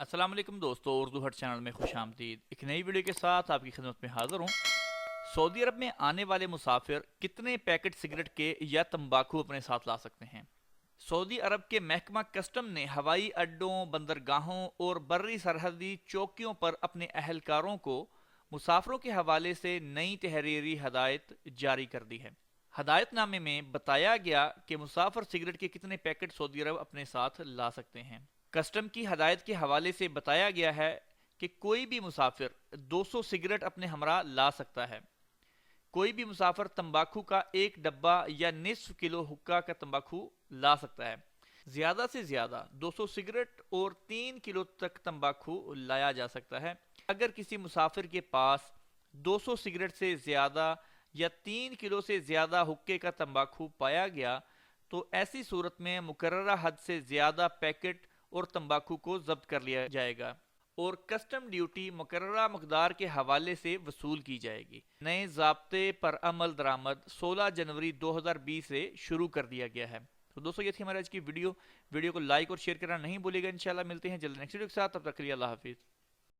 अस्सलाम वालेकुम दोस्तों, उर्दू हट चैनल में खुश आमदीद। एक नई वीडियो के साथ आपकी खिदमत में हाज़िर हूँ। सऊदी अरब में आने वाले मुसाफिर कितने पैकेट सिगरेट के या तंबाकू अपने साथ ला सकते हैं? सऊदी अरब के महकमा कस्टम ने हवाई अड्डों, बंदरगाहों और बर्री सरहदी चौकियों पर अपने अहलकारों को मुसाफिरों के हवाले से नई तहरीरी हदायत जारी कर दी है। हदायतनामे में बताया गया कि मुसाफिर सिगरेट के कितने पैकेट सऊदी अरब अपने साथ ला सकते हैं। कस्टम की हदायत के हवाले से बताया गया है कि कोई भी मुसाफिर 200 सिगरेट अपने हमरा ला सकता है। कोई भी मुसाफिर तंबाकू का एक डब्बा या निस्फ किलो हुक्का का तंबाकू ला सकता है। ज्यादा से ज्यादा 200 सिगरेट और 3 किलो तक तंबाकू लाया जा सकता है। अगर किसी मुसाफिर के पास 200 सिगरेट से ज्यादा या 3 किलो से ज्यादा हुक्के का तंबाकू पाया गया तो ऐसी सूरत में मुकर्ररा हद से ज्यादा पैकेट और तंबाकू को जब्त कर लिया जाएगा और कस्टम ड्यूटी मुकर्ररा मकदार के हवाले से वसूल की जाएगी। नए ज़ाब्ते पर अमल दरामद 16 जनवरी 2020 से शुरू कर दिया गया है। तो दोस्तों, ये थी हमारी आज की वीडियो को लाइक और शेयर करना नहीं भूलिएगा। इंशाल्लाह मिलते हैं जल्द नेक्स्ट वीडियो के साथ। तब तक के लिए अल्लाह हाफिज़।